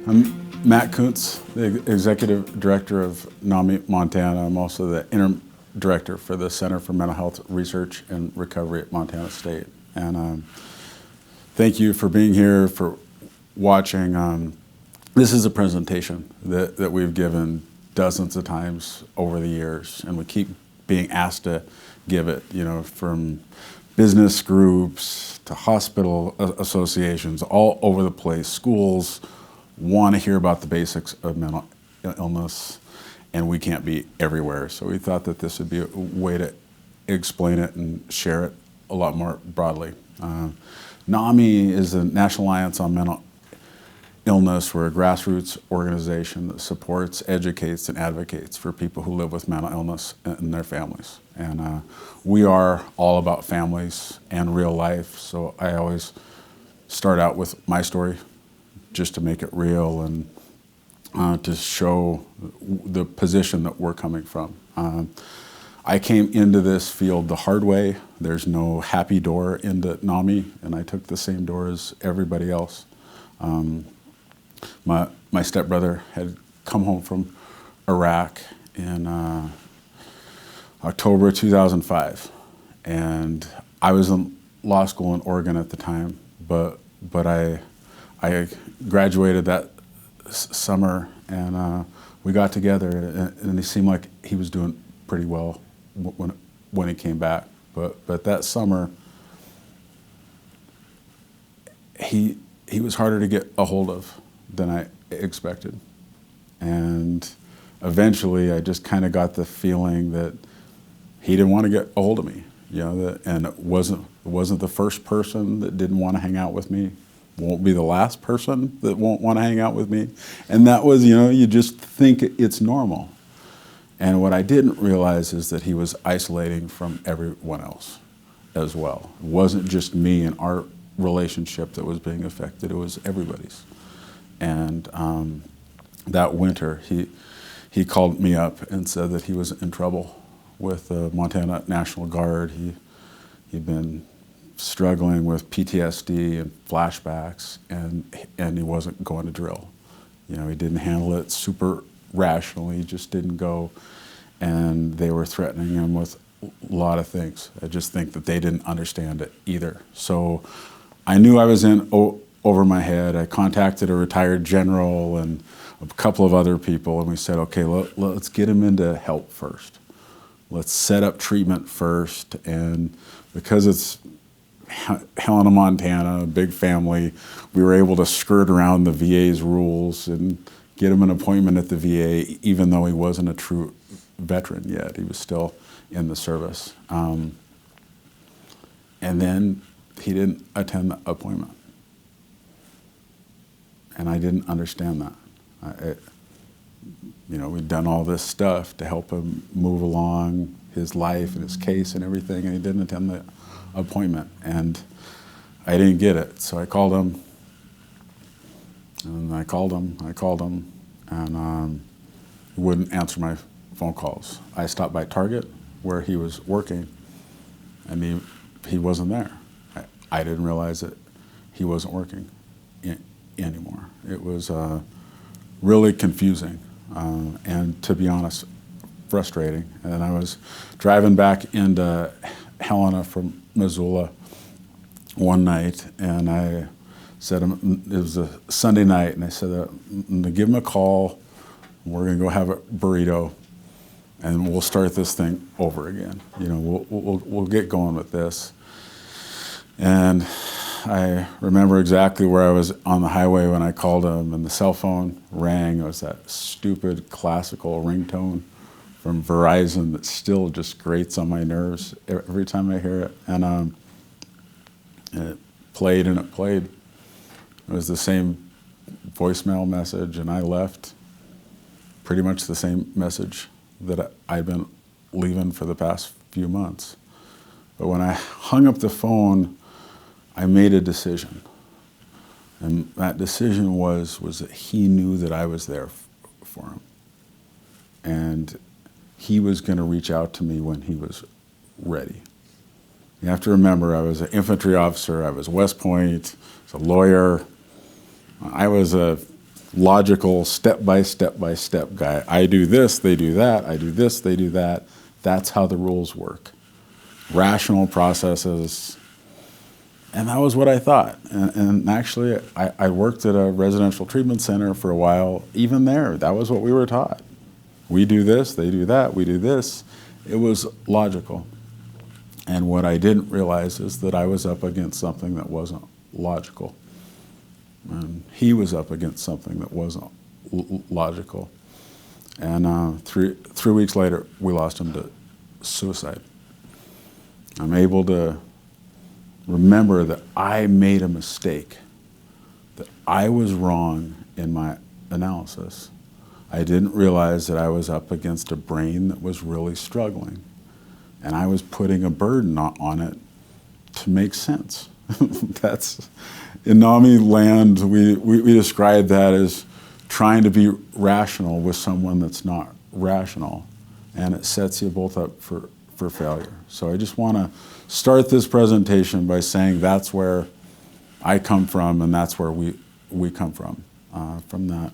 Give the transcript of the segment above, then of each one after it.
I'm Matt Kuntz, the Executive Director of NAMI Montana. I'm also the Interim Director for the Center for Mental Health Research and Recovery at Montana State. And thank you for being here, for watching. This is a presentation that we've given dozens of times over the years, and we keep being asked to give it, you know, from business groups to hospital associations, all over the place. Schools want to hear about the basics of mental illness, and we can't be everywhere. So we thought that this would be a way to explain it and share it a lot more broadly. NAMI is the National Alliance on Mental Illness. We're a grassroots organization that supports, educates, and advocates for people who live with mental illness and their families. And we are all about families and real life, so I always start out with my story just to make it real and to show the position that we're coming from. I came into this field the hard way. There's no happy door into NAMI, and I took the same door as everybody else. My stepbrother had come home from Iraq in October 2005, and I was in law school in Oregon at the time, but I graduated that summer, and we got together, and he seemed like he was doing pretty well when he came back. But that summer, he was harder to get a hold of than I expected. And eventually I just kind of got the feeling that he didn't want to get a hold of me, you know, and it wasn't the first person that didn't want to hang out with me, won't be the last person that won't want to hang out with me. And that was, you know, you just think it's normal. And what I didn't realize is that he was isolating from everyone else as well. It wasn't just me and our relationship that was being affected, it was everybody's. And that winter, he called me up and said that he was in trouble with the Montana National Guard. He'd been struggling with PTSD and flashbacks, and he wasn't going to drill. You know, he didn't handle it super rationally, he just didn't go, and they were threatening him with a lot of things. I just think that they didn't understand it either. So I knew I was in over my head. I contacted a retired general and a couple of other people, and we said, okay, let's get him into help first. Let's set up treatment first, and because it's Helena, Montana, a big family, we were able to skirt around the VA's rules and get him an appointment at the VA, even though he wasn't a true veteran yet. He was still in the service. And then he didn't attend the appointment. And I didn't understand that. You know, we'd done all this stuff to help him move along his life and his case and everything, and he didn't attend the appointment. And I didn't get it. So I called him, and I called him, and he wouldn't answer my phone calls. I stopped by Target, where he was working, and he wasn't there. I didn't realize that he wasn't working anymore. It was really confusing, and to be honest, frustrating. And I was driving back into Helena from Missoula one night, and I said, it was a Sunday night, and I said, I'm going to give him a call, we're going to go have a burrito, and we'll start this thing over again. You know, we'll get going with this. And I remember exactly where I was on the highway when I called him, and the cell phone rang. It was that stupid classical ringtone from Verizon that still just grates on my nerves every time I hear it. And it played and it played. It was the same voicemail message, and I left pretty much the same message that I'd been leaving for the past few months. But when I hung up the phone, I made a decision. And that decision was that he knew that I was there for him. And he was going to reach out to me when he was ready. You have to remember, I was an infantry officer, I was West Point, I was a lawyer, I was a logical, step by step guy. I do this, they do that. I do this, they do that. That's how the rules work. Rational processes. And that was what I thought. And actually, I worked at a residential treatment center for a while. Even there, that was what we were taught. We do this, they do that, we do this. It was logical. And what I didn't realize is that I was up against something that wasn't logical. And he was up against something that wasn't logical. And 3 weeks later, we lost him to suicide. I'm able to remember that I made a mistake, that I was wrong in my analysis. I didn't realize that I was up against a brain that was really struggling. And I was putting a burden on it to make sense. That's, in NAMI land, we describe that as trying to be rational with someone that's not rational. And it sets you both up for failure. So I just want to start this presentation by saying that's where I come from, and that's where we come from that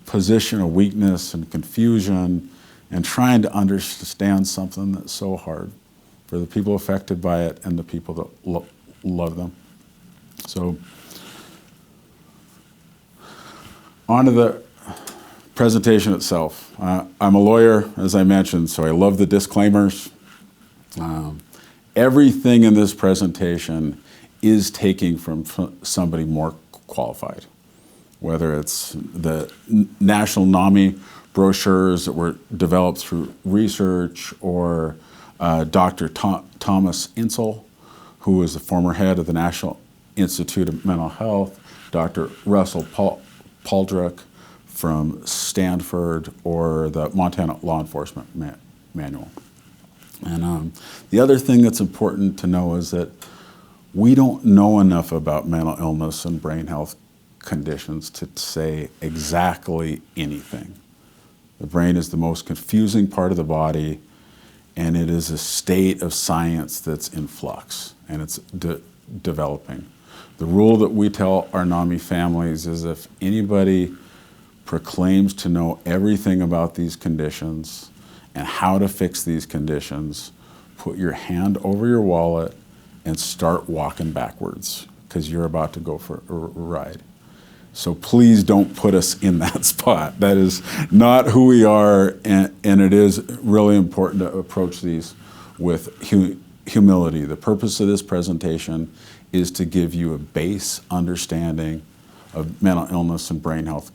position of weakness and confusion and trying to understand something that's so hard for the people affected by it and the people that love them. So on to the presentation itself. I'm a lawyer, as I mentioned, so I love the disclaimers. Everything in this presentation is taking from somebody more qualified, whether it's the national NAMI brochures that were developed through research, or Dr. Thomas Insel, who was the former head of the National Institute of Mental Health, Dr. Russell Pauldruck from Stanford, or the Montana Law Enforcement Manual. And the other thing that's important to know is that we don't know enough about mental illness and brain health conditions to say exactly anything. The brain is the most confusing part of the body, and it is a state of science that's in flux, and it's developing. The rule that we tell our NAMI families is if anybody proclaims to know everything about these conditions and how to fix these conditions, put your hand over your wallet and start walking backwards, because you're about to go for a ride. So please don't put us in that spot. That is not who we are, and it is really important to approach these with humility. The purpose of this presentation is to give you a base understanding of mental illness and brain health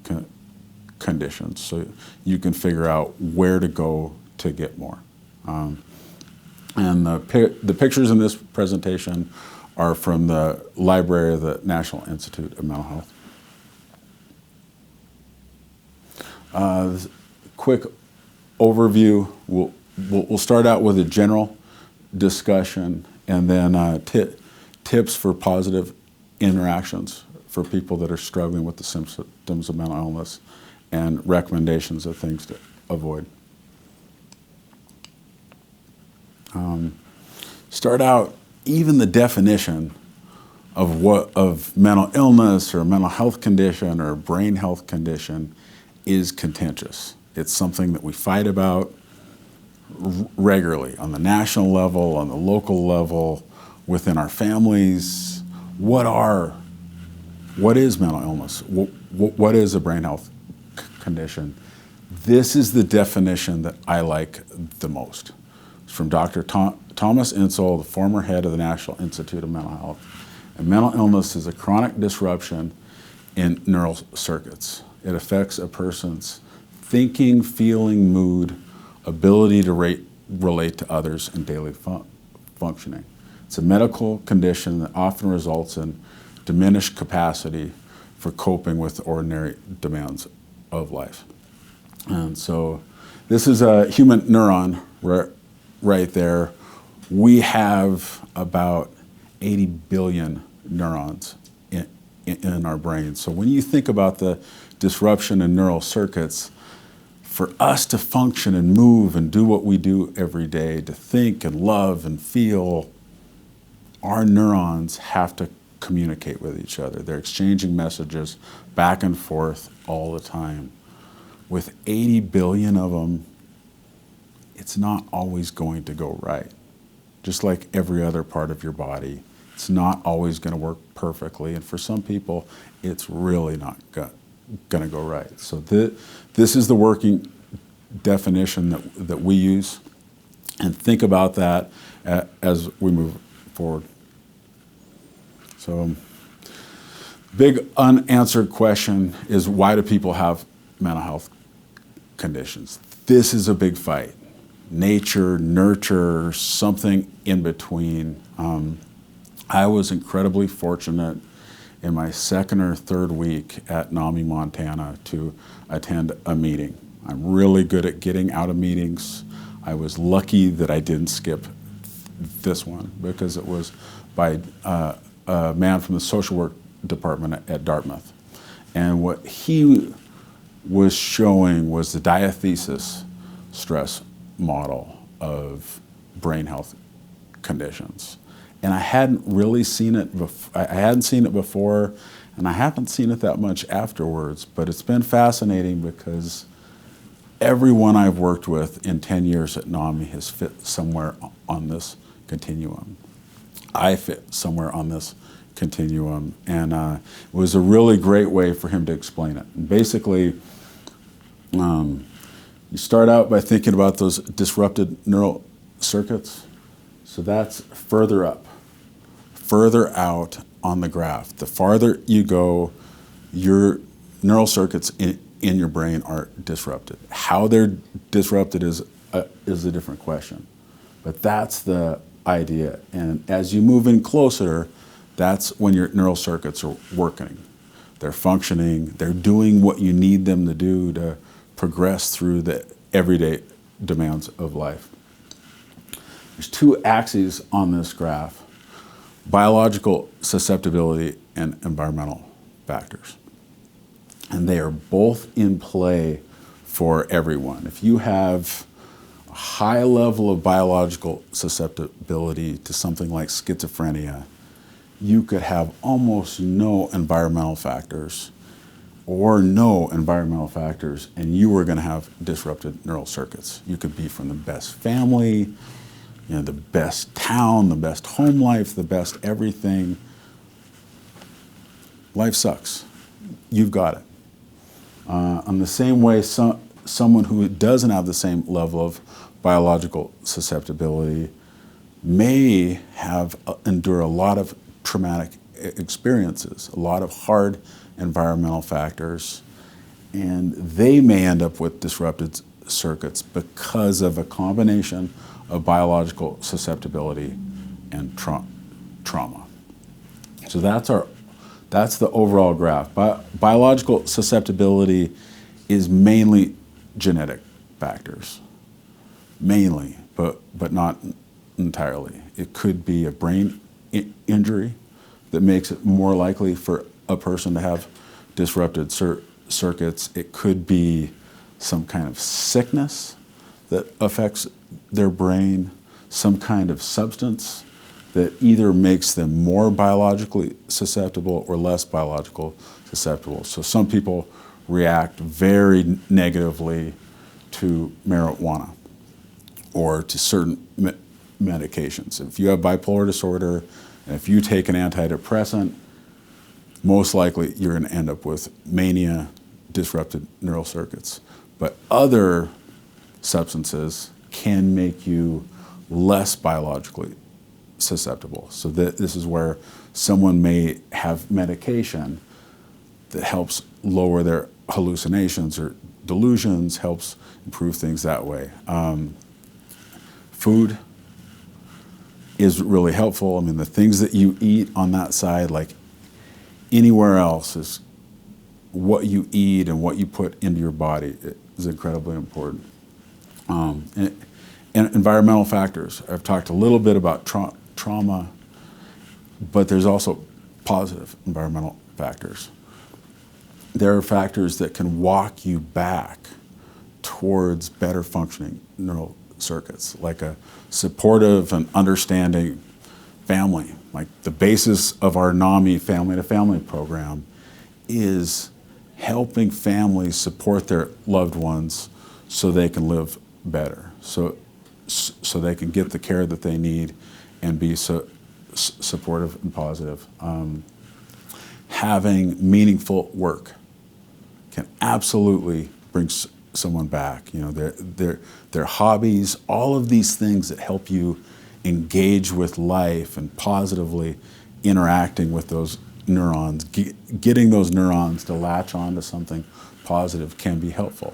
conditions, so you can figure out where to go to get more. And the pictures in this presentation are from the library of the National Institute of Mental Health. Quick overview. We'll start out with a general discussion, and then tips for positive interactions for people that are struggling with the symptoms of mental illness, and recommendations of things to avoid. Start out, even the definition of mental illness or mental health condition or brain health condition is contentious. It's something that we fight about regularly on the national level, on the local level, within our families. What is mental illness? What is a brain health condition? This is the definition that I like the most. It's from Dr. Thomas Insel, the former head of the National Institute of Mental Health. And mental illness is a chronic disruption in neural circuits. It affects a person's thinking, feeling, mood, ability to relate to others, and daily functioning. It's a medical condition that often results in diminished capacity for coping with ordinary demands of life. And so this is a human neuron right there. We have about 80 billion neurons in our brain. So when you think about the disruption in neural circuits, for us to function and move and do what we do every day, to think and love and feel, our neurons have to communicate with each other. They're exchanging messages back and forth all the time. With 80 billion of them, it's not always going to go right. Just like every other part of your body, it's not always going to work perfectly. And for some people, it's really not going to go right. So this is the working definition that we use. And think about that as we move forward. So, big unanswered question is, why do people have mental health conditions? This is a big fight. Nature, nurture, something in between. I was incredibly fortunate in my second or third week at NAMI Montana to attend a meeting. I'm really good at getting out of meetings. I was lucky that I didn't skip this one because it was by a man from the social work department at Dartmouth. And what he was showing was the diathesis stress model of brain health conditions. And I hadn't really seen it I hadn't seen it before, and I haven't seen it that much afterwards, but it's been fascinating because everyone I've worked with in 10 years at NAMI has fit somewhere on this continuum. I fit somewhere on this continuum, and it was a really great way for him to explain it. And basically, you start out by thinking about those disrupted neural circuits. So that's further up, further out on the graph. The farther you go, your neural circuits in your brain are disrupted. How they're disrupted is a different question. But that's the idea. And as you move in closer, that's when your neural circuits are working. They're functioning. They're doing what you need them to do to progress through the everyday demands of life. There's two axes on this graph: biological susceptibility and environmental factors. And they are both in play for everyone. If you have a high level of biological susceptibility to something like schizophrenia, you could have almost no environmental factors or no environmental factors, and you are going to have disrupted neural circuits. You could be from the best family, the best town, the best home life, the best everything. Life sucks. You've got it. In the same way, someone who doesn't have the same level of biological susceptibility may endure a lot of traumatic experiences, a lot of hard environmental factors, and they may end up with disrupted circuits because of a combination of biological susceptibility and trauma. So that's the overall graph. Biological susceptibility is mainly genetic factors, mainly, but not entirely. It could be a brain injury that makes it more likely for a person to have disrupted circuits. It could be some kind of sickness that affects their brain, some kind of substance that either makes them more biologically susceptible or less biological susceptible. So some people react very negatively to marijuana or to certain medications. If you have bipolar disorder and if you take an antidepressant, most likely you're going to end up with mania, disrupted neural circuits. But other substances can make you less biologically susceptible. So this is where someone may have medication that helps lower their hallucinations or delusions, helps improve things that way. Food is really helpful. I mean, the things that you eat on that side, like anywhere else, is what you eat and what you put into your body is incredibly important. And environmental factors. I've talked a little bit about trauma, but there's also positive environmental factors. There are factors that can walk you back towards better functioning neural circuits, like a supportive and understanding family Like the basis of our NAMI Family to Family program is helping families support their loved ones so they can live better, so they can get the care that they need and be supportive and positive. Having meaningful work can absolutely bring someone back. You know, their hobbies, all of these things that help you engage with life and positively interacting with those neurons, getting those neurons to latch on to something positive can be helpful.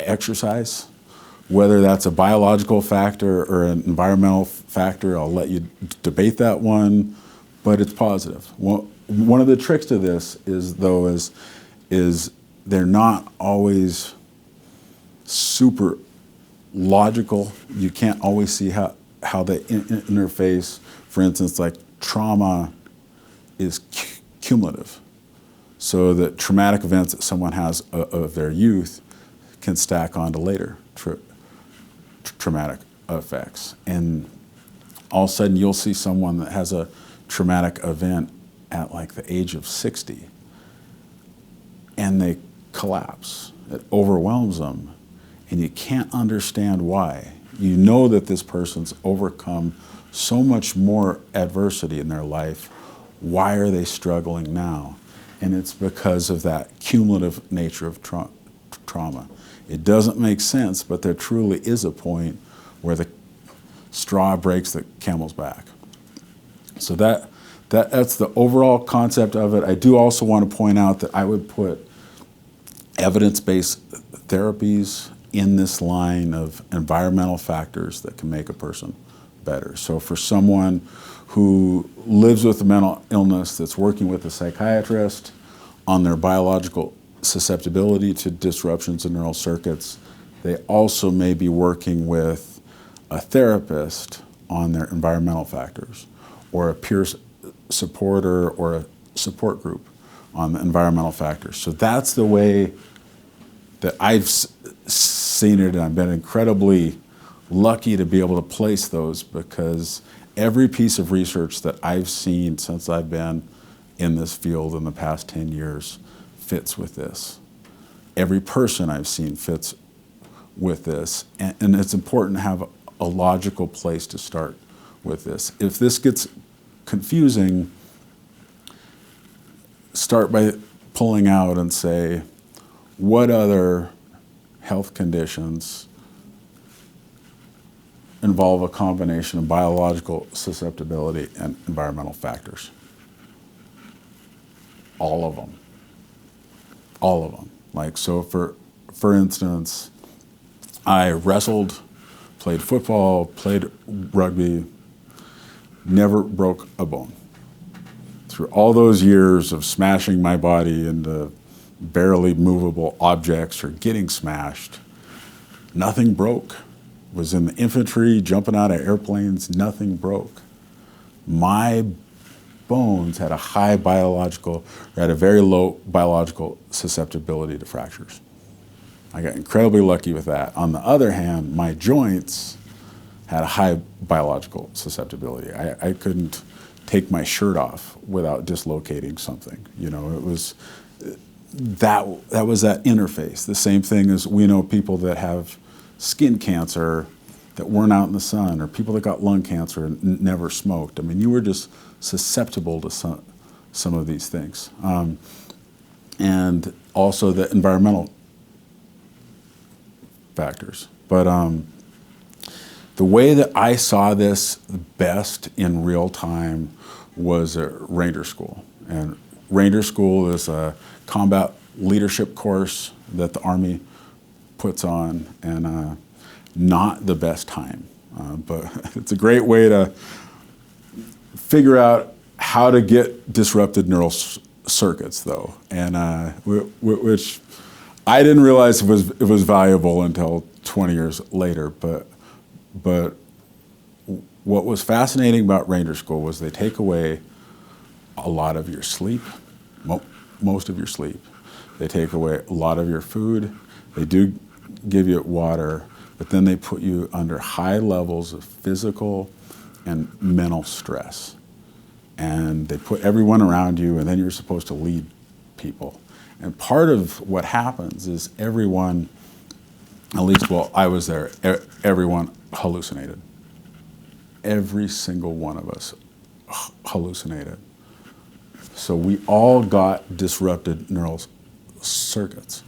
Exercise, whether that's a biological factor or an environmental factor, I'll let you debate that one, but it's positive. One of the tricks to this is they're not always super logical. You can't always see how they interface. For instance, like trauma is cumulative. So that traumatic events that someone has of their youth can stack onto later traumatic effects. And all of a sudden you'll see someone that has a traumatic event at like the age of 60 and they collapse. It overwhelms them and you can't understand why. You know that this person's overcome so much more adversity in their life. Why are they struggling now? And it's because of that cumulative nature of trauma. It doesn't make sense, but there truly is a point where the straw breaks the camel's back. So that's the overall concept of it. I do also want to point out that I would put evidence-based therapies in this line of environmental factors that can make a person better. So for someone who lives with a mental illness that's working with a psychiatrist on their biological susceptibility to disruptions in neural circuits, they also may be working with a therapist on their environmental factors, or a peer supporter or a support group on the environmental factors. So that's the way that I've seen it, and I've been incredibly lucky to be able to place those, because every piece of research that I've seen since I've been in this field in the past 10 years fits with this. Every person I've seen fits with this, and it's important to have a logical place to start with this. If this gets confusing, start by pulling out and say, what other health conditions involve a combination of biological susceptibility and environmental factors? All of them. All of them. Like, so for instance, I wrestled, played football, played rugby, never broke a bone. Through all those years of smashing my body into barely movable objects or getting smashed, nothing broke. Was in the infantry, jumping out of airplanes, nothing broke. My bones had a very low biological susceptibility to fractures. I got incredibly lucky with that. On the other hand, my joints had a high biological susceptibility. I couldn't take my shirt off without dislocating something. You know, it was that was that interface. The same thing as we know people that have skin cancer that weren't out in the sun, or people that got lung cancer and never smoked. I mean, you were just susceptible to some of these things. And also the environmental factors. But the way that I saw this best in real time was at Ranger School. And Ranger School is a combat leadership course that the Army puts on, and not the best time. But it's a great way to figure out how to get disrupted neural circuits, though, and which I didn't realize it was valuable until 20 years later. But what was fascinating about Ranger School was they take away a lot of your sleep, most of your sleep. They take away a lot of your food. They do give you water, but then they put you under high levels of physical and mental stress. and they put everyone around you, and then you're supposed to lead people. And part of what happens is everyone, at least while I was there, everyone hallucinated. Every single one of us hallucinated. So we all got disrupted neural circuits.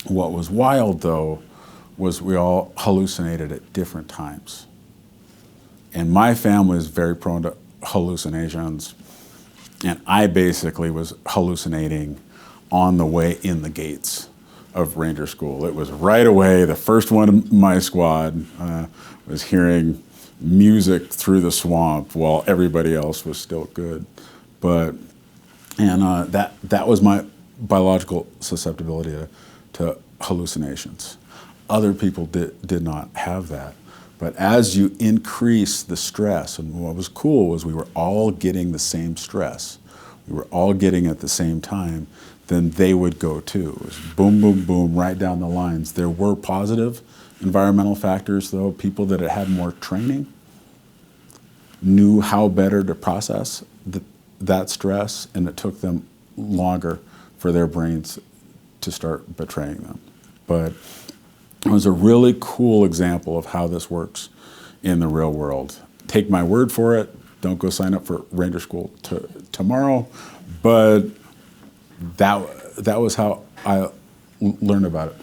What was wild, though, was we all hallucinated at different times. And my family is very prone to hallucinations, and I basically was hallucinating on the way in the gates of Ranger School. It was right away, the first one in my squad was hearing music through the swamp while everybody else was still good. That was my biological susceptibility to hallucinations. Other people did not have that. But as you increase the stress, and what was cool was we were all getting the same stress. We were all getting it at the same time, then they would go too. It was boom, boom, boom, right down the lines. There were positive environmental factors, though. People that had more training knew how better to process that stress, and it took them longer for their brains to start betraying them. But it was a really cool example of how this works in the real world. Take my word for it. Don't go sign up for Ranger School tomorrow. But that was how I learned about it.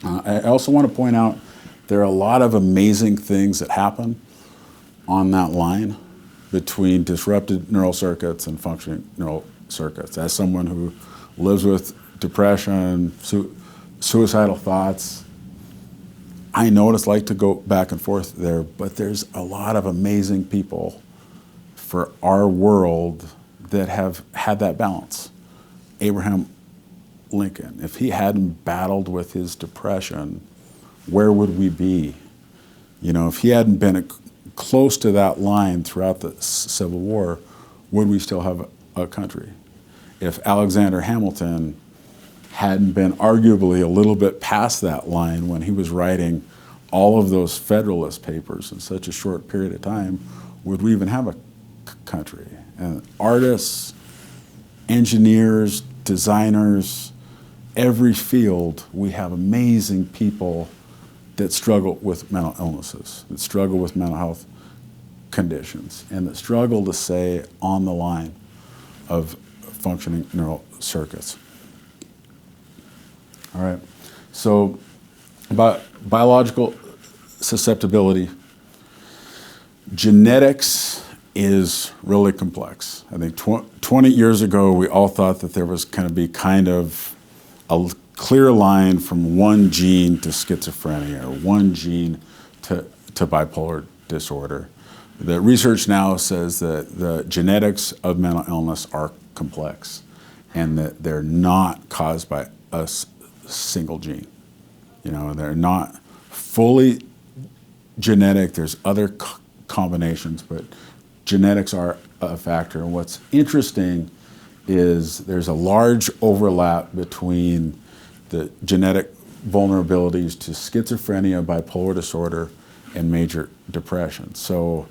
I also want to point out there are a lot of amazing things that happen on that line between disrupted neural circuits and functioning neural circuits. As someone who lives with depression, suicidal thoughts, I know what it's like to go back and forth there, but there's a lot of amazing people for our world that have had that balance. Abraham Lincoln, if he hadn't battled with his depression, where would we be? You know, if he hadn't been close to that line throughout the Civil War, would we still have a country? If Alexander Hamilton hadn't been arguably a little bit past that line when he was writing all of those Federalist Papers in such a short period of time, would we even have a country? And artists, engineers, designers, every field, we have amazing people that struggle with mental illnesses, that struggle with mental health conditions, and that struggle to stay on the line of functioning neural circuits. All right, so about biological susceptibility, genetics is really complex. I think 20 years ago, we all thought that there was going to be kind of a clear line from one gene to schizophrenia or one gene to bipolar disorder. The research now says that the genetics of mental illness are complex and that they're not caused by a single gene. You know, they're not fully genetic. There's other combinations, but genetics are a factor. And what's interesting is there's a large overlap between the genetic vulnerabilities to schizophrenia, bipolar disorder, and major depression. So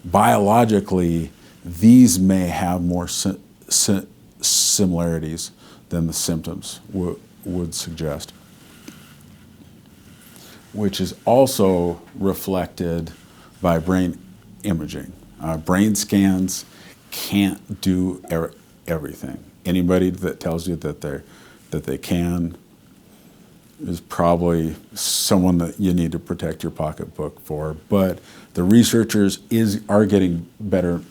biologically, these may have more similarities than the symptoms would suggest, which is also reflected by brain imaging. Brain scans can't do everything. Anybody that tells you that they can is probably someone that you need to protect your pocketbook for. But the researchers are getting better.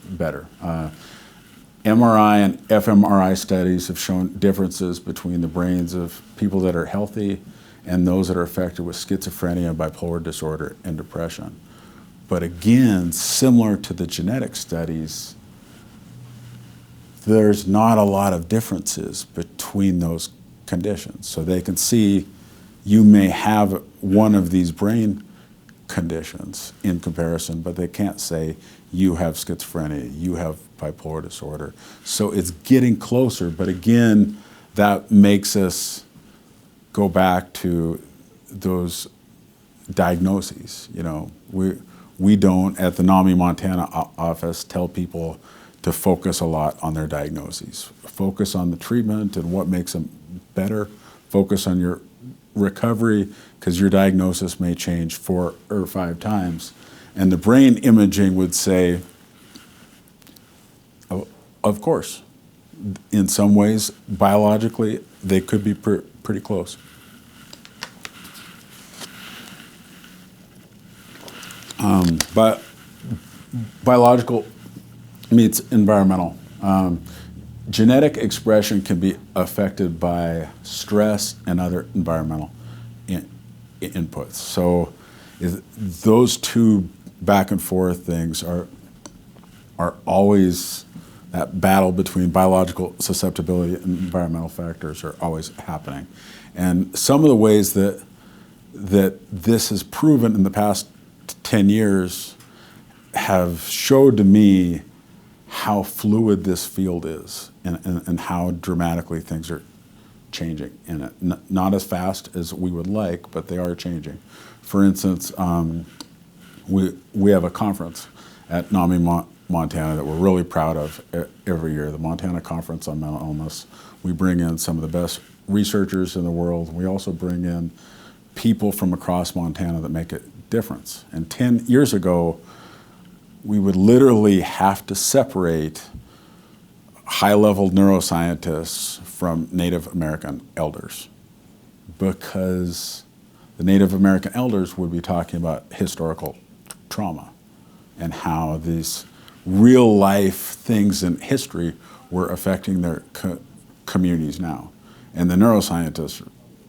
MRI and fMRI studies have shown differences between the brains of people that are healthy and those that are affected with schizophrenia, bipolar disorder, and depression. But again, similar to the genetic studies, there's not a lot of differences between those conditions. So they can see you may have one of these brain conditions in comparison, but they can't say you have schizophrenia, you have bipolar disorder. So it's getting closer, but again, that makes us go back to those diagnoses. You know, we don't, at the NAMI Montana office, tell people to focus a lot on their diagnoses. Focus on the treatment and what makes them better. Focus on your recovery, because your diagnosis may change 4 or 5 times. And the brain imaging would say, oh, of course, in some ways, biologically, they could be pretty close. But biological meets environmental. Genetic expression can be affected by stress and other environmental inputs. So those two back and forth things are always, that battle between biological susceptibility and environmental factors are always happening. And some of the ways that this has proven in the past 10 years have showed to me how fluid this field is and how dramatically things are changing in it. Not as fast as we would like, but they are changing. For instance, we have a conference at NAMI Montana that we're really proud of every year, the Montana Conference on Mental Illness. We bring in some of the best researchers in the world. We also bring in people from across Montana that make a difference. And 10 years ago, we would literally have to separate high-level neuroscientists from Native American elders, because the Native American elders would be talking about historical trauma and how these real-life things in history were affecting their communities now. And the neuroscientists,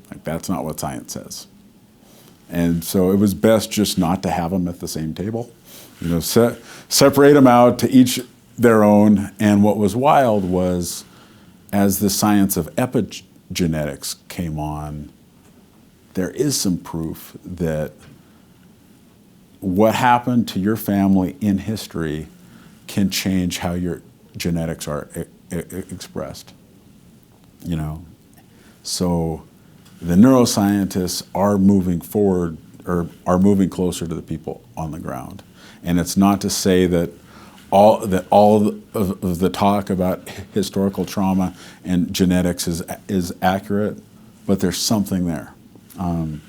like, that's not what science says. And so it was best just not to have them at the same table. You know, separate them out, to each their own. And what was wild was, as the science of epigenetics came on, there is some proof that what happened to your family in history can change how your genetics are expressed. You know, so the neuroscientists are moving forward, or are moving closer to the people on the ground. And it's not to say that all of the talk about historical trauma and genetics is accurate, but there's something there. And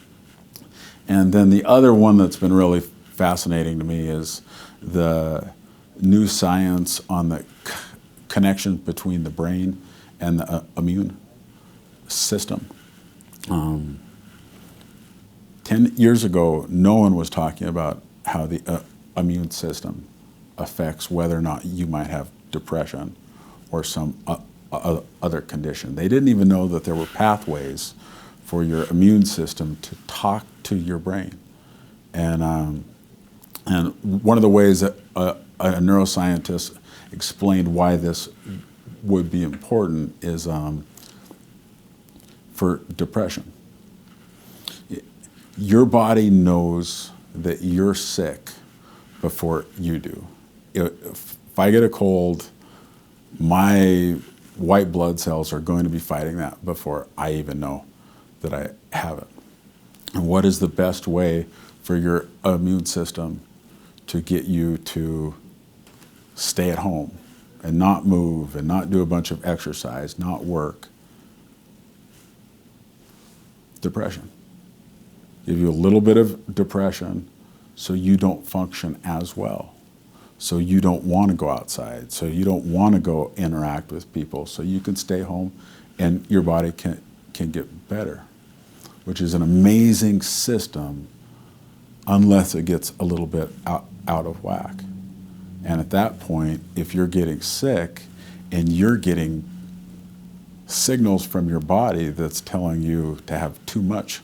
then the other one that's been really fascinating to me is the new science on the connection between the brain and the immune system. 10 years ago, no one was talking about how the immune system affects whether or not you might have depression or some other condition. They didn't even know that there were pathways for your immune system to talk to your brain. And one of the ways that a neuroscientist explained why this would be important is for depression. Your body knows that you're sick before you do. If I get a cold, my white blood cells are going to be fighting that before I even know that I have it. And what is the best way for your immune system to get you to stay at home and not move and not do a bunch of exercise, not work? Depression. Give you a little bit of depression so you don't function as well. So you don't want to go outside. So you don't want to go interact with people. So you can stay home and your body can get better, which is an amazing system unless it gets a little bit out of whack. And at that point, if you're getting sick and you're getting signals from your body that's telling you to have too much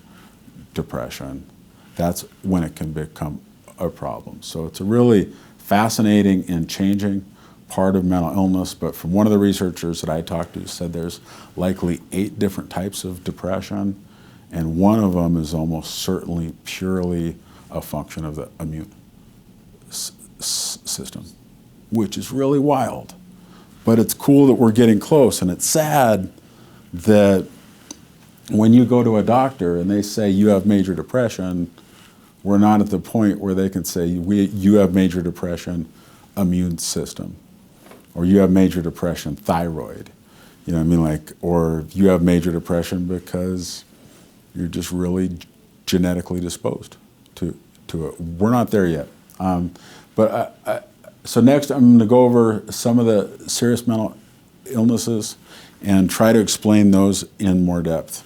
depression, that's when it can become a problem. So it's a really fascinating and changing part of mental illness, but from one of the researchers that I talked to said there's likely 8 different types of depression, and one of them is almost certainly purely a function of the immune system, which is really wild. But it's cool that we're getting close, and it's sad that when you go to a doctor and they say you have major depression, we're not at the point where they can say you have major depression, immune system, or you have major depression, thyroid. You know what I mean? Like, or you have major depression because you're just really genetically disposed to it. We're not there yet. So next I'm going to go over some of the serious mental illnesses and try to explain those in more depth.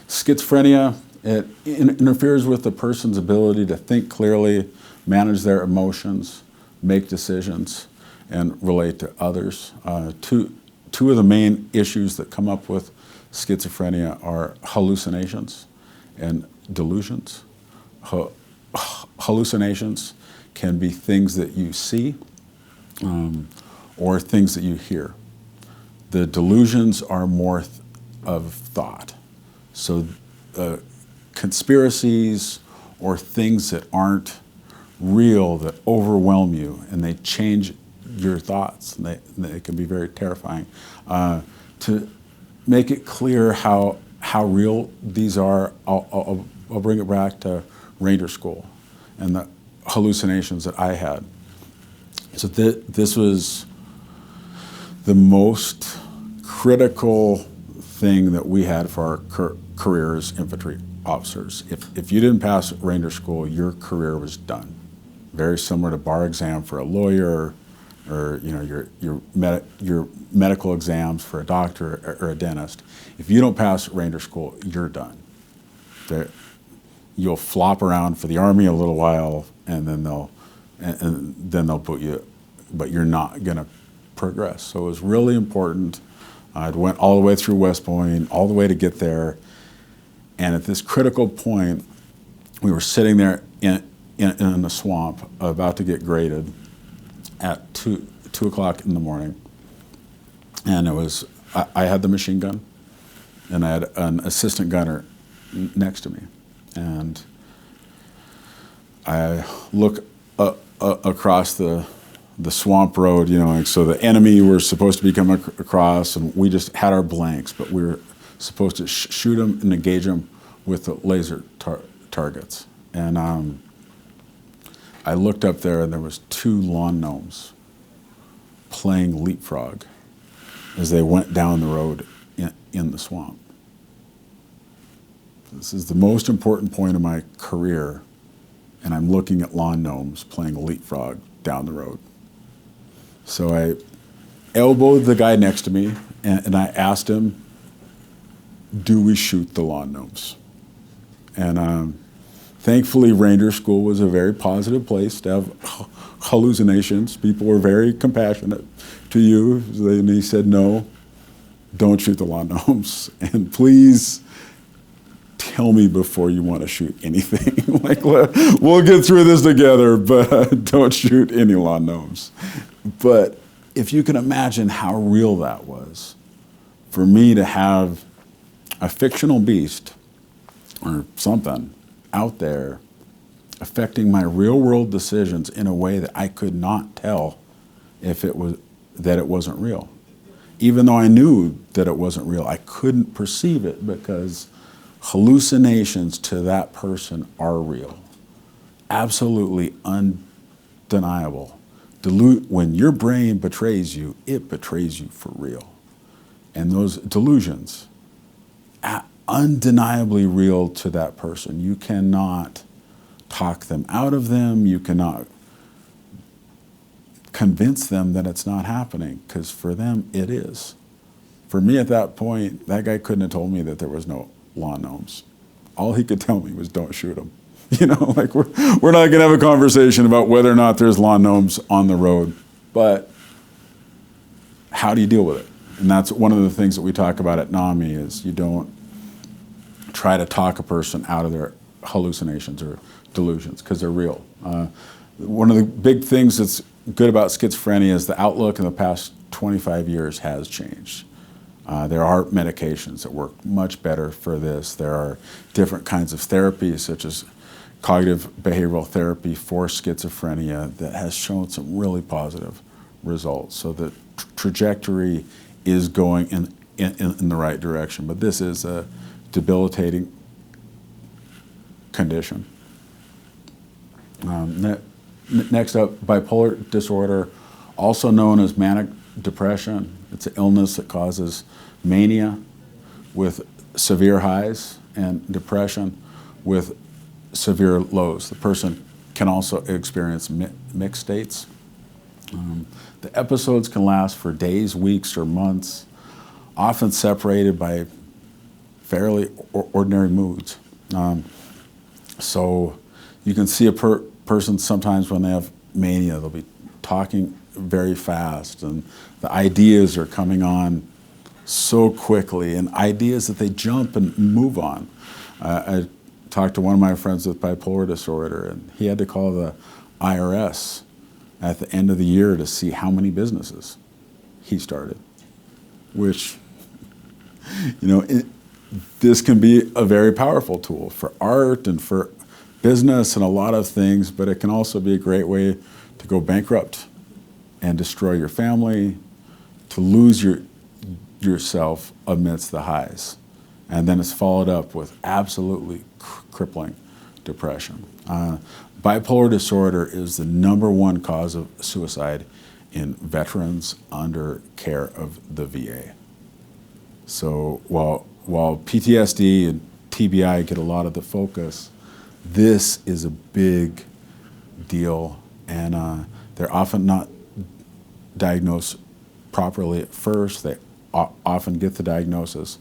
Schizophrenia, it interferes with the person's ability to think clearly, manage their emotions, make decisions, and relate to others. Two of the main issues that come up with schizophrenia are hallucinations and delusions. Hallucinations can be things that you see or things that you hear. The delusions are more of thought. So conspiracies or things that aren't real, that overwhelm you, and they change your thoughts, and they can be very terrifying. To make it clear how real these are, I'll bring it back to Ranger School and the hallucinations that I had. So this was the most critical thing that we had for our career as infantry officers. If you didn't pass Ranger School, your career was done. Very similar to bar exam for a lawyer, or your medical exams for a doctor or a dentist. If you don't pass Ranger School, you're done. You'll flop around for the Army a little while, and then they'll put you, but you're not going to progress. So it was really important. I went all the way through West Point, all the way to get there, and at this critical point, we were sitting there in the swamp, about to get graded at 2 o'clock in the morning, and I had the machine gun, and I had an assistant gunner next to me, and I look across the swamp road, so the enemy were supposed to be coming across, and we just had our blanks, but we were supposed to shoot them and engage them with the laser targets. And I looked up there, and there was 2 lawn gnomes playing leapfrog as they went down the road in the swamp. This is the most important point of my career, and I'm looking at lawn gnomes playing leapfrog down the road. So I elbowed the guy next to me, and I asked him, do we shoot the lawn gnomes? And thankfully, Ranger School was a very positive place to have hallucinations. People were very compassionate to you. And he said, no, don't shoot the lawn gnomes. And please tell me before you want to shoot anything. Like, we'll get through this together, but don't shoot any lawn gnomes. But if you can imagine how real that was, for me to have a fictional beast or something out there affecting my real world decisions in a way that I could not tell if it wasn't real. Even though I knew that it wasn't real, I couldn't perceive it because hallucinations to that person are real. Absolutely undeniable. When your brain betrays you, it betrays you for real. And those delusions, undeniably real to that person. You cannot talk them out of them. You cannot convince them that it's not happening, because for them, it is. For me at that point, that guy couldn't have told me that there was no lawn gnomes. All he could tell me was don't shoot them. Like we're not gonna have a conversation about whether or not there's lawn gnomes on the road, but how do you deal with it? And that's one of the things that we talk about at NAMI is you don't try to talk a person out of their hallucinations or delusions, because they're real. One of the big things that's good about schizophrenia is the outlook in the past 25 years has changed. There are medications that work much better for this. There are different kinds of therapies, such as cognitive behavioral therapy for schizophrenia, that has shown some really positive results. So the trajectory is going in the right direction. But this is a debilitating condition. Next up, bipolar disorder, also known as manic depression. It's an illness that causes mania with severe highs and depression with severe lows. The person can also experience mixed states. The episodes can last for days, weeks, or months, often separated by fairly ordinary moods. So you can see a person sometimes when they have mania, they'll be talking very fast, and the ideas are coming on so quickly, and ideas that they jump and move on. I talked to one of my friends with bipolar disorder, and he had to call the IRS at the end of the year to see how many businesses he started, which, this can be a very powerful tool for art and for business and a lot of things, but it can also be a great way to go bankrupt and destroy your family, to lose yourself amidst the highs. And then it's followed up with absolutely crippling depression. Bipolar disorder is the #1 cause of suicide in veterans under care of the VA. So while PTSD and TBI get a lot of the focus, this is a big deal, and they're often not diagnosed properly at first. They often get the diagnosis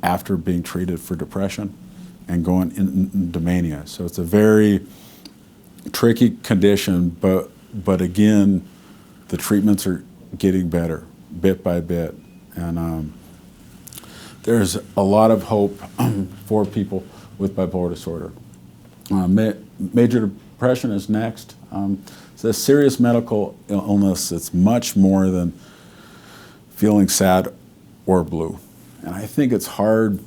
after being treated for depression and going into mania. So it's a very tricky condition, but again, the treatments are getting better bit by bit, and there's a lot of hope for people with bipolar disorder. Major depression is next. It's a serious medical illness. It's much more than feeling sad or blue. And I think it's hard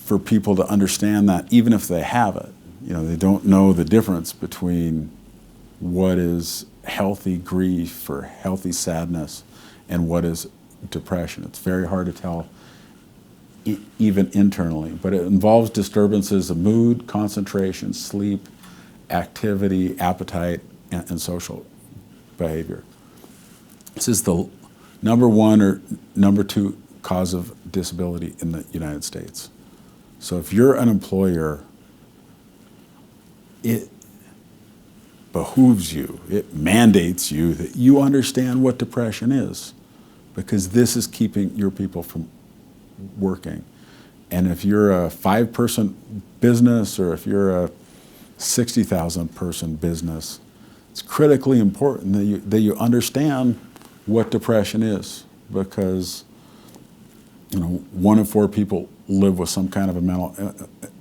for people to understand that, even if they have it. They don't know the difference between what is healthy grief or healthy sadness and what is depression. It's very hard to tell even internally, but it involves disturbances of mood, concentration, sleep, activity, appetite, and social behavior. This is the #1 or #2 cause of disability in the United States. So if you're an employer, it behooves you, it mandates you that you understand what depression is, because this is keeping your people from working. And if you're a 5-person business or if you're a 60,000 person business, it's critically important that you understand what depression is, because 1 in 4 people live with some kind of a mental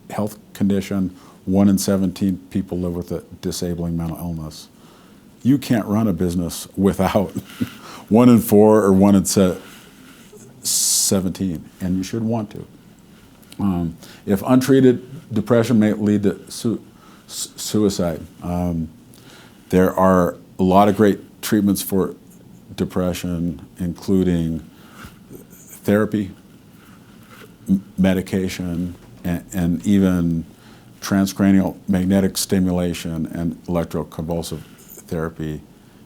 health condition. 1 in 17 people live with a disabling mental illness. You can't run a business without 1 in 4 or 1 in 17, and you should want to. If untreated, depression may lead to suicide. There are a lot of great treatments for depression, including therapy, medication, and even transcranial magnetic stimulation and electroconvulsive therapy.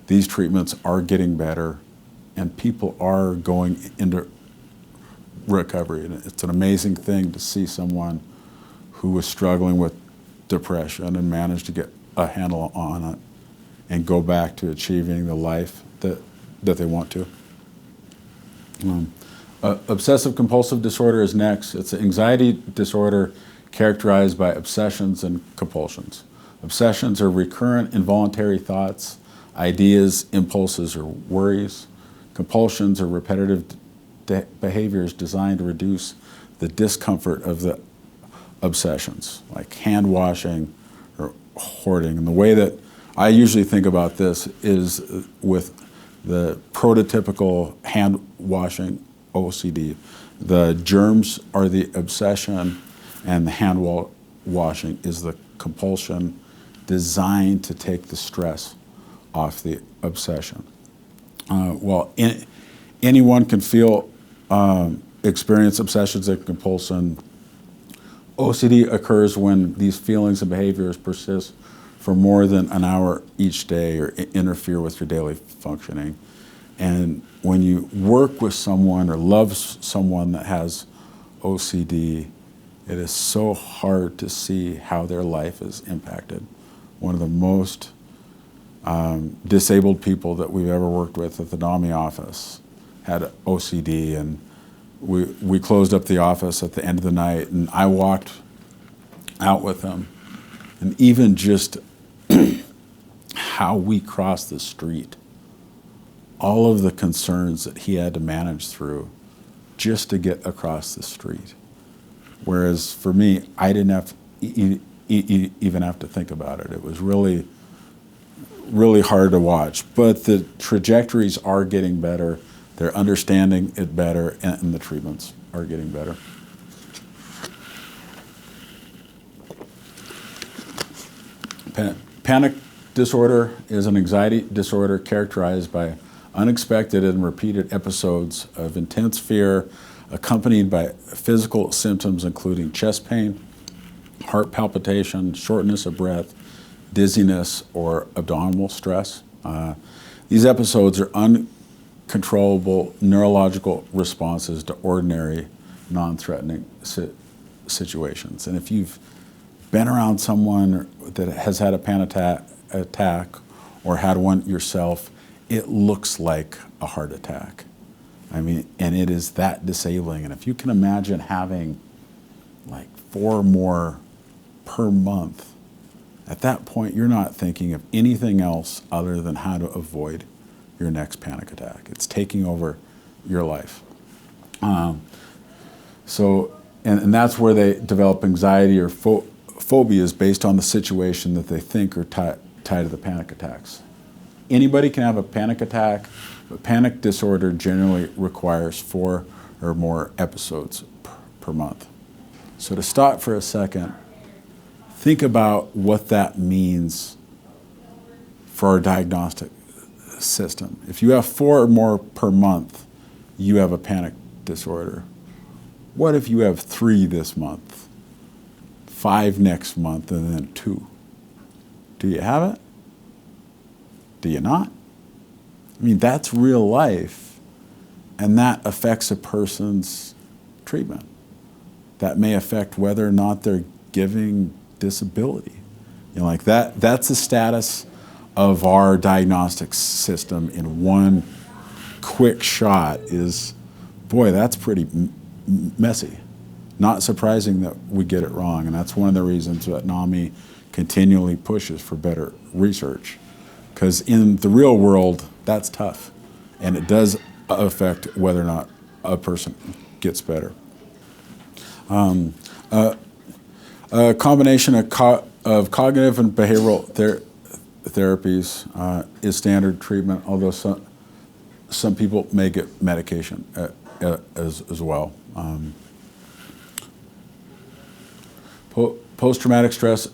These treatments are getting better, and people are going into recovery. And it's an amazing thing to see someone who was struggling with depression and managed to get a handle on it and go back to achieving the life that they want to. Obsessive compulsive disorder is next. It's an anxiety disorder characterized by obsessions and compulsions. Obsessions are recurrent involuntary thoughts, ideas, impulses, or worries. Compulsions are repetitive behaviors designed to reduce the discomfort of the obsessions, like hand washing or hoarding. And the way that I usually think about this is with the prototypical hand washing OCD. The germs are the obsession, and the hand washing is the compulsion, designed to take the stress off the obsession. Anyone can experience obsessions and compulsion. OCD occurs when these feelings and behaviors persist for more than an hour each day or interfere with your daily functioning. And when you work with someone or love someone that has OCD, it is so hard to see how their life is impacted. One of the most disabled people that we've ever worked with at the NAMI office had OCD, and we closed up the office at the end of the night, and I walked out with him, and even just how we crossed the street, all of the concerns that he had to manage through just to get across the street. Whereas for me, I didn't have to even have to think about it. It was really, really hard to watch. But the trajectories are getting better. They're understanding it better, and the treatments are getting better. Panic disorder is an anxiety disorder characterized by unexpected and repeated episodes of intense fear, accompanied by physical symptoms including chest pain, heart palpitation, shortness of breath, dizziness, or abdominal stress. These episodes are uncontrollable neurological responses to ordinary, non-threatening situations. And if you've been around someone that has had a panic attack or had one yourself, it looks like a heart attack. I mean, and it is that disabling. And if you can imagine having like 4 more per month, at that point, you're not thinking of anything else other than how to avoid your next panic attack. It's taking over your life. And that's where they develop anxiety or phobias based on the situation that they think are tied to the panic attacks. Anybody can have a panic attack, but panic disorder generally requires 4 or more episodes per month. So to stop for a second, think about what that means for our diagnostic system. If you have 4 or more per month, you have a panic disorder. What if you have 3 this month, 5 next month, and then 2? Do you have it? Do you not? I mean, that's real life, and that affects a person's treatment. That may affect whether or not they're giving disability. You know, like that's the status of our diagnostic system in one quick shot is, boy, that's pretty messy. Not surprising that we get it wrong, and that's one of the reasons that NAMI continually pushes for better research. Because in the real world, that's tough, and it does affect whether or not a person gets better. A combination of cognitive and behavioral therapies is standard treatment, although some people may get medication as well. Post-traumatic stress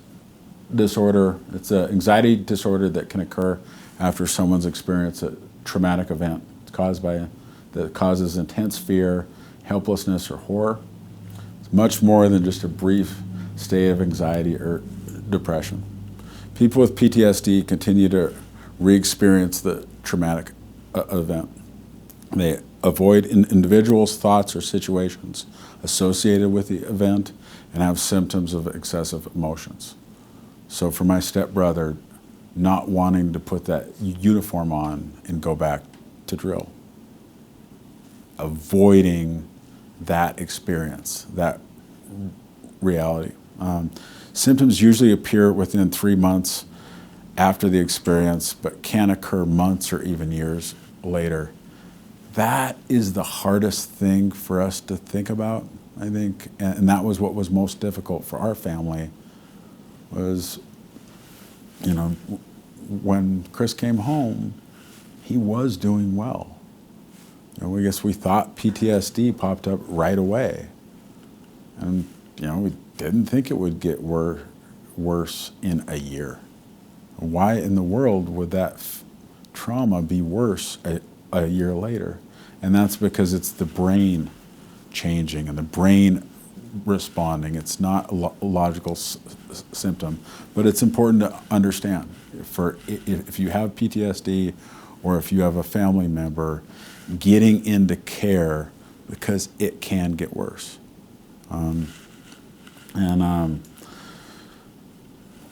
disorder, it's an anxiety disorder that can occur after someone's experienced a traumatic event. It's that causes intense fear, helplessness, or horror. It's much more than just a brief state of anxiety or depression. People with PTSD continue to re-experience the traumatic event. They avoid individuals, thoughts, or situations associated with the event and have symptoms of excessive emotions. So for my stepbrother, not wanting to put that uniform on and go back to drill, avoiding that experience, that reality. Symptoms usually appear within 3 months after the experience, but can occur months or even years later. That is the hardest thing for us to think about, I think, and that was what was most difficult for our family. Was, you know, when Chris came home, he was doing well. You know, I guess we thought PTSD popped up right away. And, you know, we didn't think it would get worse in a year. Why in the world would that trauma be worse a year later? And that's because it's the brain changing and the brain responding. It's not a logical symptom, but it's important to understand. If you have PTSD or if you have a family member, getting into care, because it can get worse.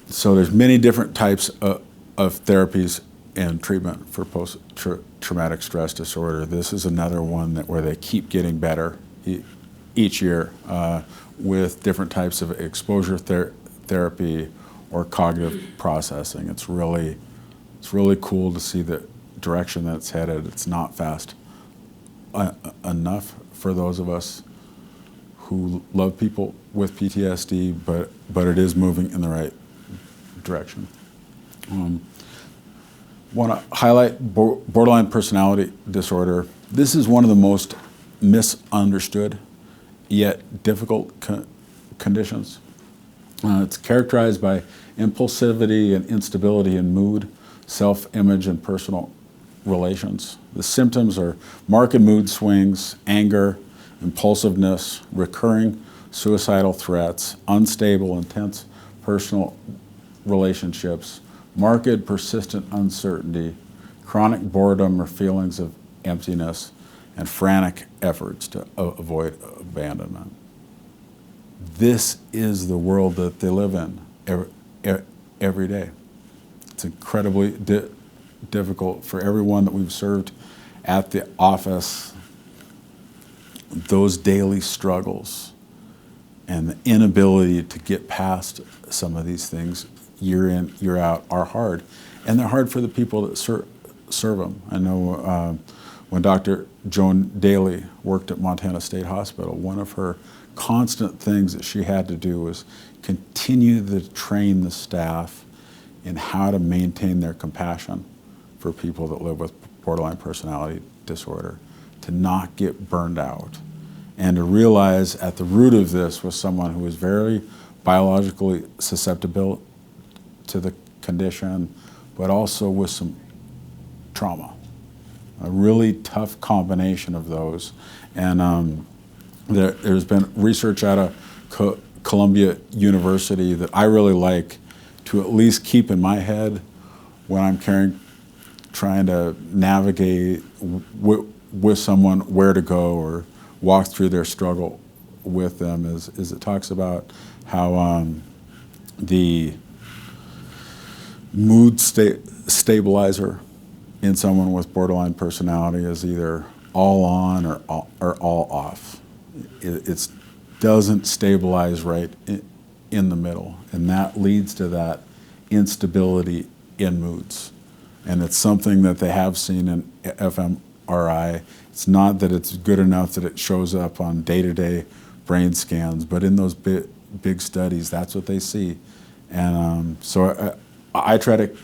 So there's many different types of therapies and treatment for post-traumatic stress disorder. This is another one where they keep getting better each year with different types of exposure therapy or cognitive processing. It's really cool to see the direction that it's headed. It's not fast enough for those of us who love people with PTSD, but it is moving in the right direction. Want to highlight borderline personality disorder. This is one of the most misunderstood yet difficult conditions. It's characterized by impulsivity and instability in mood, self-image, and personal relations. The symptoms are marked mood swings, anger, impulsiveness, recurring suicidal threats, unstable, intense personal relationships, marked persistent uncertainty, chronic boredom or feelings of emptiness, and frantic efforts to avoid abandonment. This is the world that they live in every day. It's incredibly difficult for everyone that we've served at the office. Those daily struggles and the inability to get past some of these things year in, year out are hard. And they're hard for the people that serve them. I know when Dr. Joan Daly worked at Montana State Hospital, one of her constant things that she had to do was continue to train the staff in how to maintain their compassion for people that live with borderline personality disorder, to not get burned out, and to realize at the root of this was someone who was very biologically susceptible to the condition, but also with some trauma. A really tough combination of those. And there's been research out of Columbia University that I really like to at least keep in my head when I'm trying to navigate with someone where to go or walk through their struggle with them, is it talks about how the mood stabilizer in someone with borderline personality is either all on or all off. It doesn't stabilize right in the middle, and that leads to that instability in moods. And it's something that they have seen in fMRI. It's not that it's good enough that it shows up on day-to-day brain scans, but in those big studies, that's what they see. And so I try to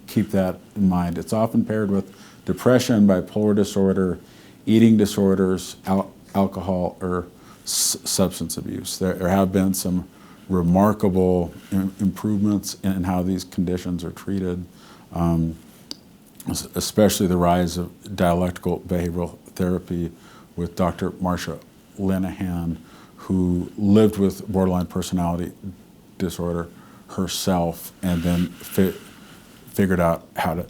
keep that in mind. It's often paired with depression, bipolar disorder, eating disorders, alcohol, or substance abuse. There have been some remarkable improvements in how these conditions are treated, especially the rise of dialectical behavioral therapy with Dr. Marcia Linehan, who lived with borderline personality disorder herself and then figured out how to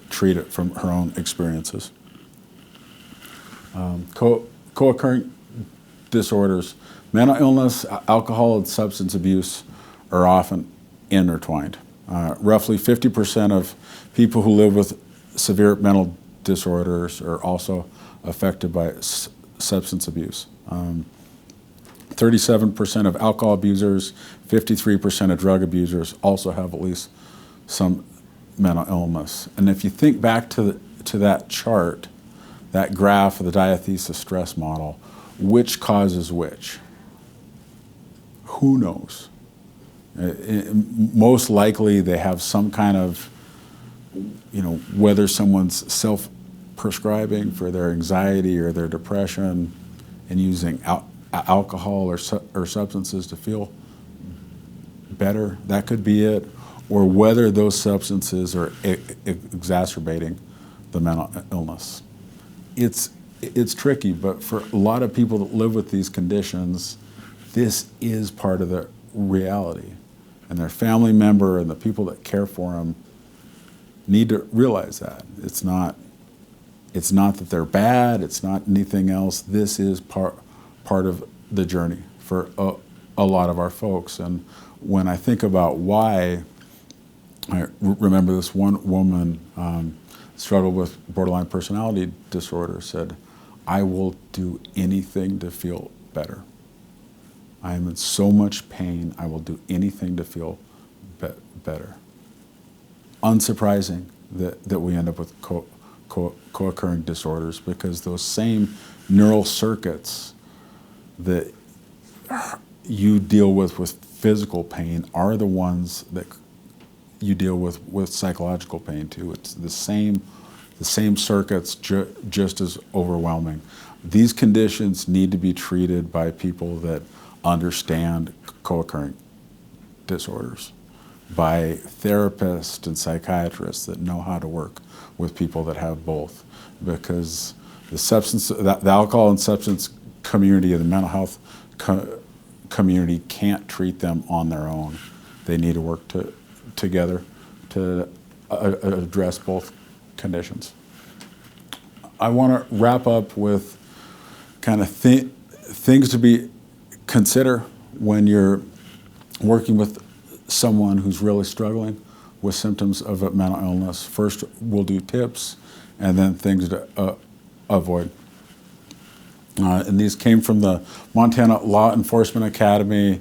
treat it from her own experiences. Co-occurring disorders, mental illness, alcohol, and substance abuse are often intertwined. Roughly 50% of people who live with severe mental disorders are also affected by substance abuse. 37% of alcohol abusers, 53% of drug abusers also have at least some mental illness. And if you think back to that chart, that graph of the diathesis stress model, which causes which? Who knows? Most likely they have some kind of, whether someone's self-prescribing for their anxiety or their depression and using alcohol or substances to feel better, that could be it, or whether those substances are exacerbating the mental illness. It's tricky, but for a lot of people that live with these conditions, this is part of their reality. And their family member and the people that care for them need to realize that. It's not that they're bad, it's not anything else. This is part of the journey for a lot of our folks. And when I think about why, I remember this one woman struggled with borderline personality disorder, said, "I will do anything to feel better. I am in so much pain, I will do anything to feel better." Unsurprising that we end up with co-occurring disorders, because those same neural circuits that you deal with physical pain are the ones that you deal with psychological pain too. It's the same circuits, just as overwhelming. These conditions need to be treated by people that understand co-occurring disorders, by therapists and psychiatrists that know how to work with people that have both, because the alcohol and substance community and the mental health community can't treat them on their own. They need to work together to address both conditions. I want to wrap up with kind of things to consider when you're working with someone who's really struggling with symptoms of a mental illness. First, we'll do tips, and then things to avoid. And these came from the Montana Law Enforcement Academy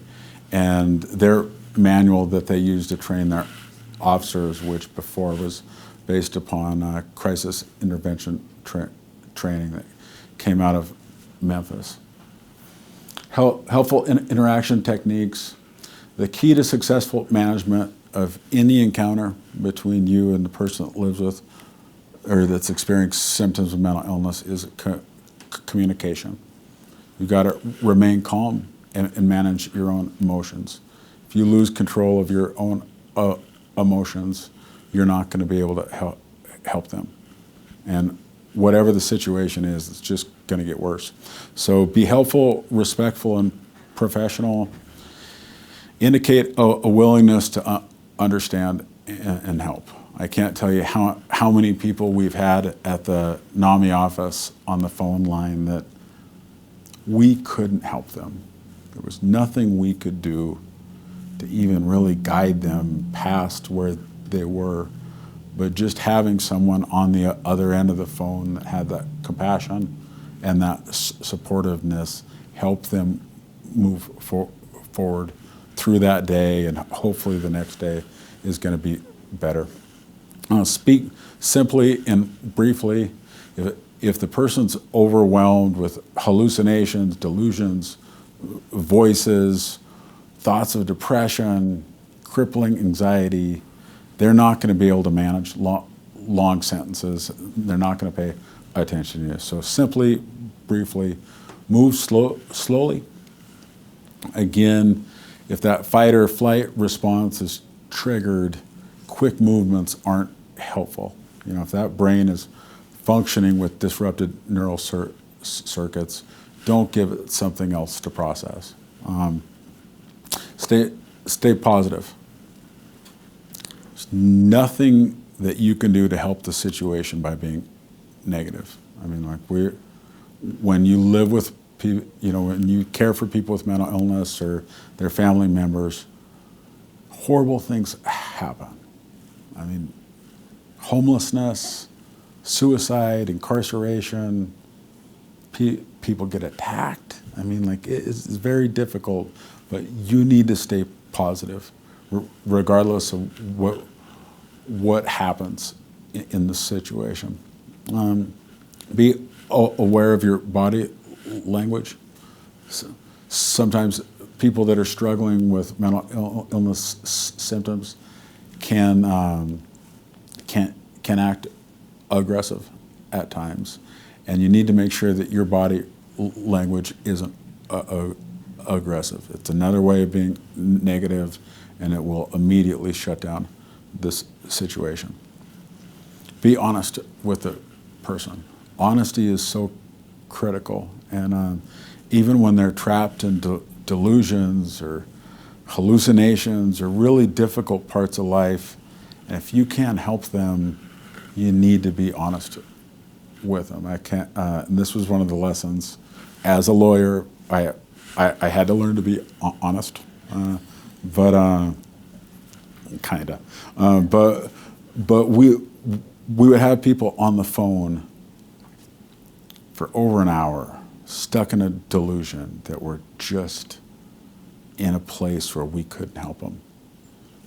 and their manual that they use to train their officers, which before was based upon crisis intervention training that came out of Memphis. Helpful interaction techniques. The key to successful management of any encounter between you and the person that lives with or that's experiencing symptoms of mental illness is communication. You've got to remain calm and manage your own emotions. If you lose control of your own emotions, you're not going to be able to help them. And whatever the situation is, it's just going to get worse. So be helpful, respectful, and professional. Indicate a willingness to understand and help. I can't tell you how many people we've had at the NAMI office on the phone line that we couldn't help them. There was nothing we could do to even really guide them past where they were. But just having someone on the other end of the phone that had that compassion and that supportiveness helped them move forward through that day, and hopefully the next day is going to be better. Speak simply and briefly. If the person's overwhelmed with hallucinations, delusions, voices, thoughts of depression, crippling anxiety, they're not going to be able to manage long sentences. They're not going to pay attention to you. So simply, briefly, move slowly. Again, if that fight or flight response is triggered, quick movements aren't helpful. You know, if that brain is functioning with disrupted neural circuits, don't give it something else to process. Stay positive. There's nothing that you can do to help the situation by being negative. I mean, like when you live with people, you know, when you care for people with mental illness or their family members, horrible things happen. I mean, homelessness, suicide, incarceration, people get attacked. I mean, like, it's very difficult, but you need to stay positive, regardless of what happens in the situation. Be aware of your body language. Sometimes people that are struggling with mental illness symptoms can act aggressive at times, and you need to make sure that your body language isn't aggressive. It's another way of being negative, and it will immediately shut down this situation. Be honest with the person. Honesty is so critical, and even when they're trapped in delusions or hallucinations or really difficult parts of life. And if you can't help them, you need to be honest with them. I can't. And this was one of the lessons. As a lawyer, I had to learn to be honest, but kinda. But we would have people on the phone for over an hour, stuck in a delusion that were just in a place where we couldn't help them.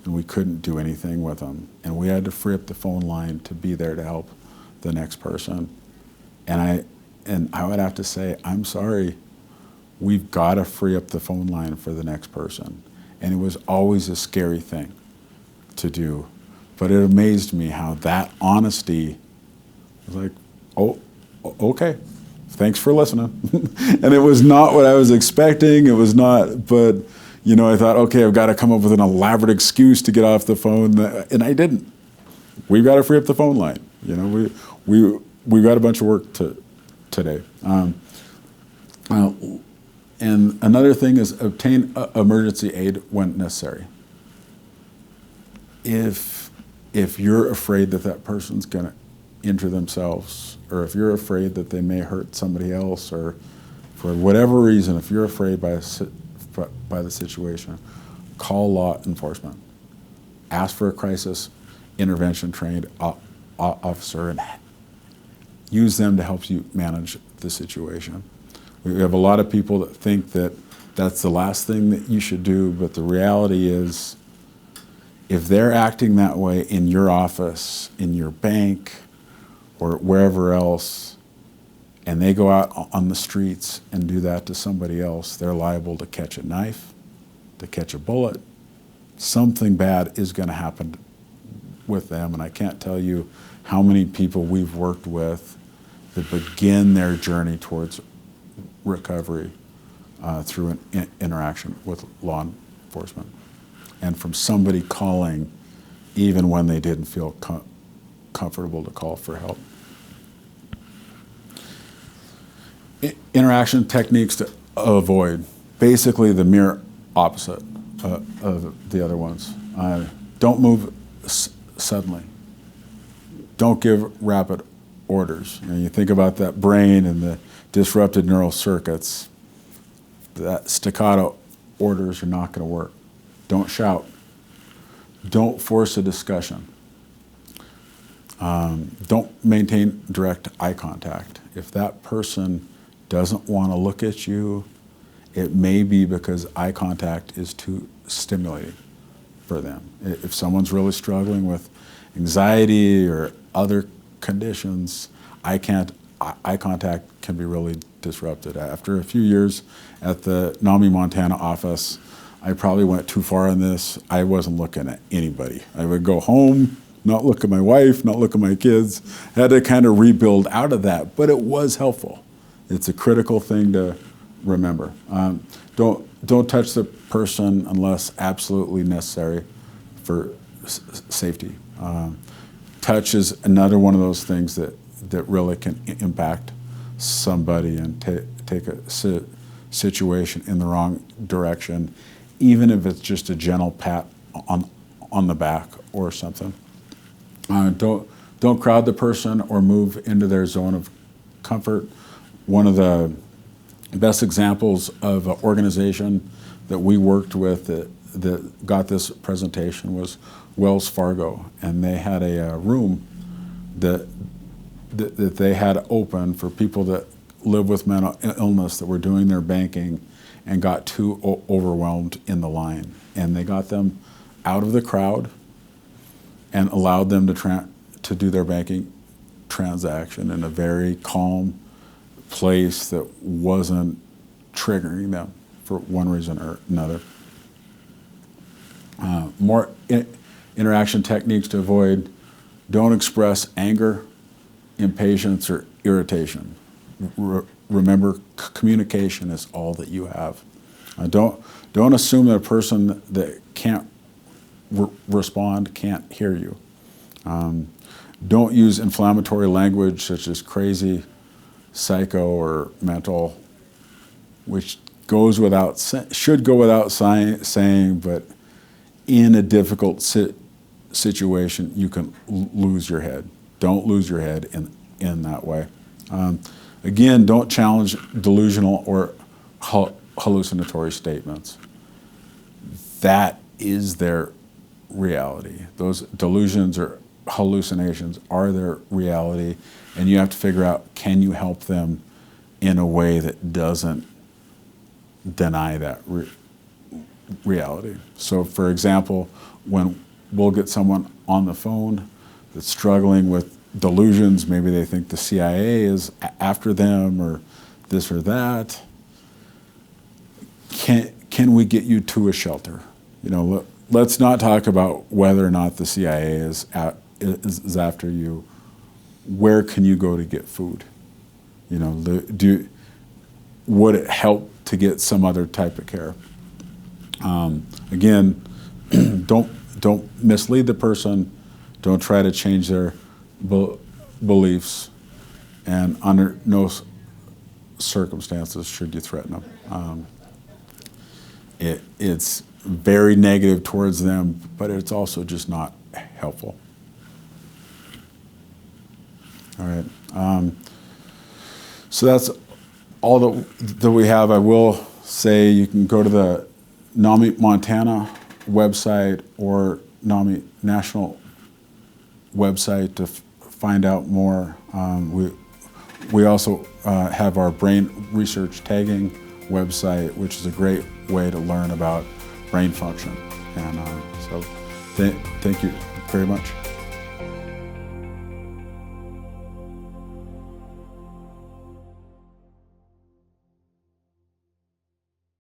And we couldn't do anything with them. And we had to free up the phone line to be there to help the next person. And I would have to say, I'm sorry, we've got to free up the phone line for the next person. And it was always a scary thing to do. But it amazed me how that honesty was like, oh, okay, thanks for listening. And it was not what I was expecting. It was not, but you know, I thought, okay, I've got to come up with an elaborate excuse to get off the phone, and I didn't. We've got to free up the phone line. You know, we got a bunch of work today. And another thing is obtain emergency aid when necessary. If you're afraid that that person's going to injure themselves, or if you're afraid that they may hurt somebody else, or for whatever reason, if you're afraid by the situation, call law enforcement. Ask for a crisis intervention trained officer and use them to help you manage the situation. We have a lot of people that think that that's the last thing that you should do, but the reality is, if they're acting that way in your office, in your bank, or wherever else, and they go out on the streets and do that to somebody else, they're liable to catch a knife, to catch a bullet. Something bad is going to happen with them, and I can't tell you how many people we've worked with that begin their journey towards recovery through an interaction with law enforcement, and from somebody calling even when they didn't feel comfortable to call for help. Interaction techniques to avoid, basically the mirror opposite of the other ones. Don't move suddenly. Don't give rapid orders. You think about that brain and the disrupted neural circuits. That staccato orders are not going to work. Don't shout. Don't force a discussion. Don't maintain direct eye contact. If that person doesn't want to look at you, it may be because eye contact is too stimulating for them. If someone's really struggling with anxiety or other conditions, eye contact can be really disrupted. After a few years at the NAMI Montana office, I probably went too far in this. I wasn't looking at anybody. I would go home, not look at my wife, not look at my kids. I had to kind of rebuild out of that, but it was helpful. It's a critical thing to remember. Don't touch the person unless absolutely necessary for safety. Touch is another one of those things that really can impact somebody and take a situation in the wrong direction, even if it's just a gentle pat on the back or something. Don't crowd the person or move into their zone of comfort. One of the best examples of an organization that we worked with that got this presentation was Wells Fargo, and they had a room that they had open for people that live with mental illness that were doing their banking and got too overwhelmed in the line. And they got them out of the crowd and allowed them to do their banking transaction in a very calm place that wasn't triggering them for one reason or another. More interaction techniques to avoid: don't express anger, impatience, or irritation. Remember, communication is all that you have. Don't assume that a person that can't respond can't hear you. Don't use inflammatory language such as crazy, psycho, or mental, which should go without saying, but in a difficult situation, you can lose your head. Don't lose your head in that way. Again, don't challenge delusional or hallucinatory statements. That is their reality. Those delusions or hallucinations are their reality, and you have to figure out, can you help them in a way that doesn't deny that reality. So for example, when we'll get someone on the phone that's struggling with delusions, maybe they think the CIA is after them or this or that, can we get you to a shelter? You know, let's not talk about whether or not the CIA is after you. Where can you go to get food? You know, would it help to get some other type of care? Again, don't mislead the person. Don't try to change their beliefs, and under no circumstances should you threaten them. It's very negative towards them, but it's also just not helpful. All right. So that's all that we have. I will say you can go to the NAMI Montana website or NAMI National website to find out more. We also have our brain research tagging website, which is a great way to learn about brain function. And so thank you very much.